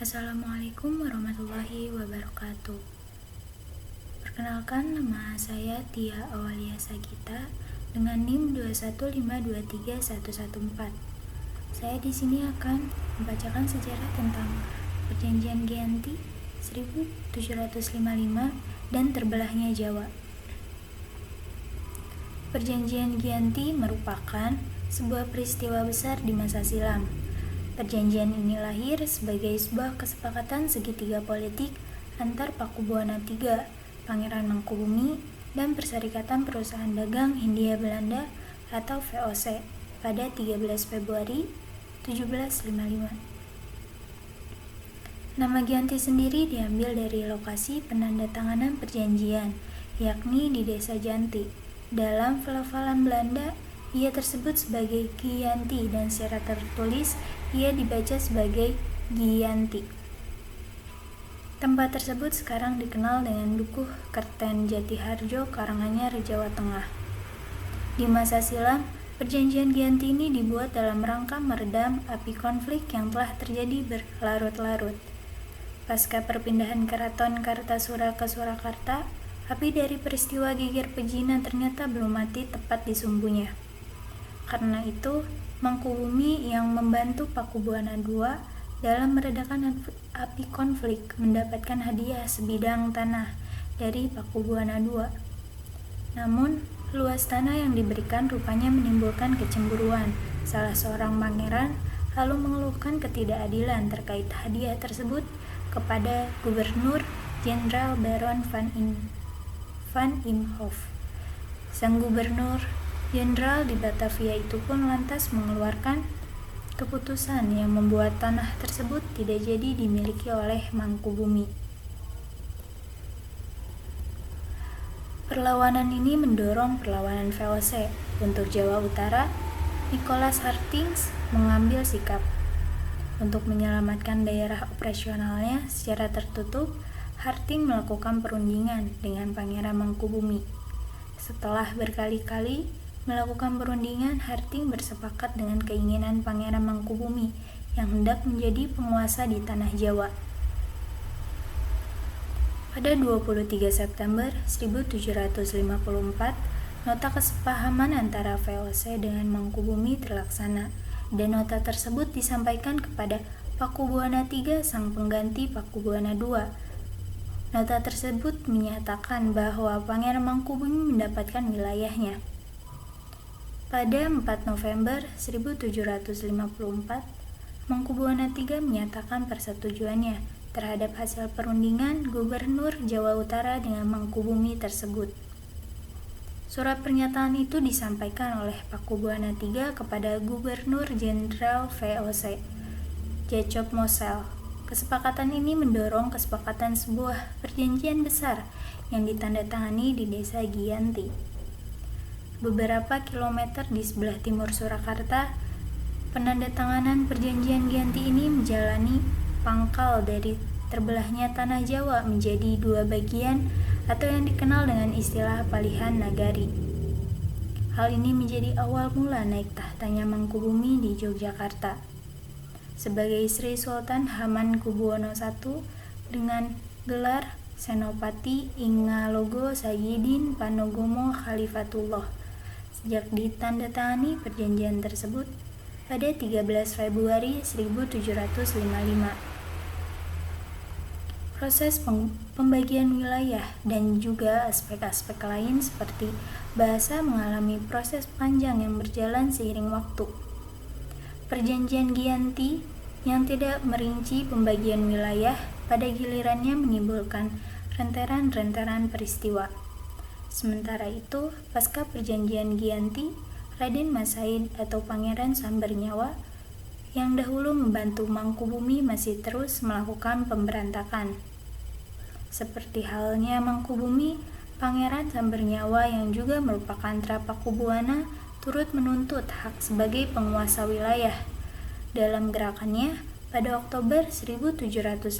Assalamualaikum warahmatullahi wabarakatuh. Perkenalkan, nama saya Tia Awalia Sagita dengan NIM 215231114. Saya di sini akan membacakan sejarah tentang Perjanjian Giyanti 1755 dan terbelahnya Jawa. Perjanjian Giyanti merupakan sebuah peristiwa besar di masa silam. Perjanjian ini lahir sebagai sebuah kesepakatan segitiga politik antar Pakubuwana III, Pangeran Mangkubumi, dan Perserikatan Perusahaan Dagang Hindia Belanda atau VOC pada 13 Februari 1755. Nama Giyanti sendiri diambil dari lokasi penandatanganan perjanjian, yakni di Desa Janti. Dalam pelafalan Belanda, ia tersebut sebagai Giyanti dan secara tertulis ia dibaca sebagai Giyanti. Tempat tersebut sekarang dikenal dengan Dukuh Kerten Jatiharjo, Karanganyar, Jawa Tengah. Di masa silam, perjanjian Giyanti ini dibuat dalam rangka meredam api konflik yang telah terjadi berlarut-larut. Pasca perpindahan Keraton Kartasura ke Surakarta, api dari peristiwa Geger Pejina ternyata belum mati tepat di sumbunya. Karena itu, Mangkubumi yang membantu Pakubuwana II dalam meredakan api konflik mendapatkan hadiah sebidang tanah dari Pakubuwana II. Namun, luas tanah yang diberikan rupanya menimbulkan kecemburuan. Salah seorang pangeran lalu mengeluhkan ketidakadilan terkait hadiah tersebut kepada Gubernur Jenderal Baron van Imhoff. Sang Gubernur Jenderal di Batavia itu pun lantas mengeluarkan keputusan yang membuat tanah tersebut tidak jadi dimiliki oleh Mangkubumi. Perlawanan ini mendorong perlawanan VOC. Untuk Jawa Utara, Nicholas Hartings mengambil sikap. Untuk menyelamatkan daerah operasionalnya secara tertutup, Harting melakukan perundingan dengan Pangeran Mangkubumi. Setelah berkali-kali melakukan perundingan, Harting bersepakat dengan keinginan Pangeran Mangkubumi yang hendak menjadi penguasa di tanah Jawa. Pada 23 September 1754, nota kesepahaman antara VOC dengan Mangkubumi terlaksana, dan nota tersebut disampaikan kepada Pakubuwana III, sang pengganti Pakubuwana II. Nota tersebut menyatakan bahwa Pangeran Mangkubumi mendapatkan wilayahnya. Pada 4 November 1754, Mangkubuwana III menyatakan persetujuannya terhadap hasil perundingan Gubernur Jawa Utara dengan Mangkubumi tersebut. Surat pernyataan itu disampaikan oleh Pakubuwana III kepada Gubernur Jenderal VOC, Jacob Mosel. Kesepakatan ini mendorong kesepakatan sebuah perjanjian besar yang ditandatangani di Desa Giyanti. Beberapa kilometer di sebelah timur Surakarta, penandatanganan perjanjian Giyanti ini menjalani pangkal dari terbelahnya tanah Jawa menjadi dua bagian atau yang dikenal dengan istilah Palihan Nagari. Hal ini menjadi awal mula naik tahtanya Mangkubumi di Yogyakarta sebagai Sri Sultan Hamengkubuwono I dengan gelar Senopati Ingalogo Sayyidin Panogomo Khalifatullah. Sejak ditandatangani perjanjian tersebut pada 13 Februari 1755. Proses pembagian wilayah dan juga aspek-aspek lain seperti bahasa mengalami proses panjang yang berjalan seiring waktu. Perjanjian Giyanti yang tidak merinci pembagian wilayah pada gilirannya menimbulkan rentetan-rentetan peristiwa. Sementara itu, pasca perjanjian Giyanti, Raden Masaid atau Pangeran Sambernyawa yang dahulu membantu Mangkubumi masih terus melakukan pemberontakan. Seperti halnya Mangkubumi, Pangeran Sambernyawa yang juga merupakan Trapakubuwana turut menuntut hak sebagai penguasa wilayah. Dalam gerakannya, pada Oktober 1755,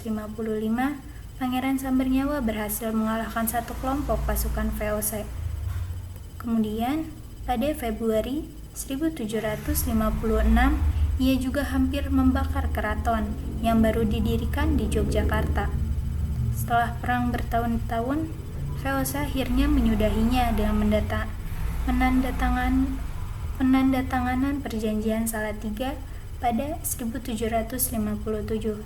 Pangeran Sambernyawa berhasil mengalahkan satu kelompok pasukan VOC. Kemudian, pada Februari 1756, Ia juga hampir membakar keraton yang baru didirikan di Yogyakarta. Setelah perang bertahun-tahun, VOC akhirnya menyudahinya dengan penandatanganan Perjanjian Salatiga pada 1757.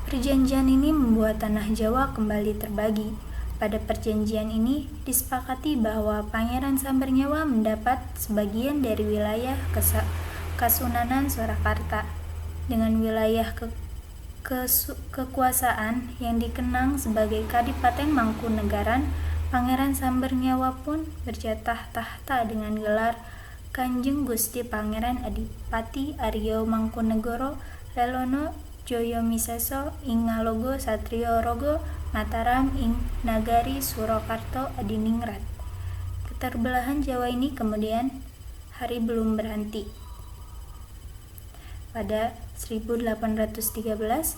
Perjanjian ini membuat tanah Jawa kembali terbagi. Pada perjanjian ini disepakati bahwa Pangeran Sambernyawa mendapat sebagian dari wilayah Kasunanan Surakarta dengan wilayah kekuasaan yang dikenang sebagai Kadipaten Mangkunegaran. Pangeran Sambernyawa pun berjatah tahta dengan gelar Kanjeng Gusti Pangeran Adipati Aryo Mangkunegoro Lelono Joyomiseso ing Ngalogo Satrio Rogo Mataram ing Nagari Surakarta Adiningrat. Keterbelahan Jawa ini kemudian hari belum berhenti. Pada 1813,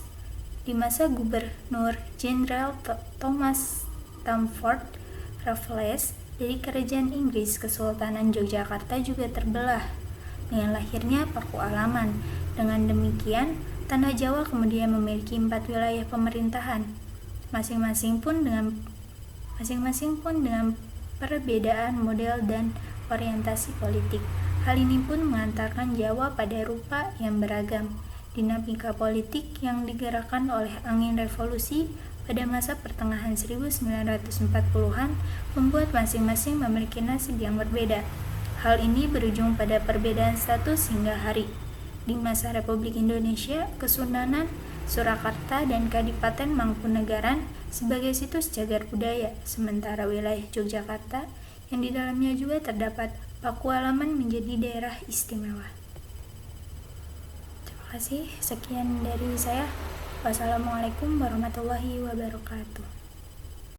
di masa Gubernur Jenderal Thomas Stamford Raffles dari Kerajaan Inggris, Kesultanan Yogyakarta juga terbelah dengan lahirnya Paku Alaman. Dengan demikian, tanah Jawa kemudian memiliki 4 wilayah pemerintahan, masing-masing pun dengan perbedaan model dan orientasi politik. Hal ini pun mengantarkan Jawa pada rupa yang beragam. Dinamika politik yang digerakkan oleh angin revolusi pada masa pertengahan 1940-an membuat masing-masing memiliki nasib yang berbeda. Hal ini berujung pada perbedaan status hingga hari. Di masa Republik Indonesia, Kesunanan Surakarta dan Kadipaten Mangkunegaran sebagai situs cagar budaya, sementara wilayah Yogyakarta yang di dalamnya juga terdapat Paku Alaman menjadi daerah istimewa. Terima kasih, sekian dari saya. Wassalamualaikum warahmatullahi wabarakatuh.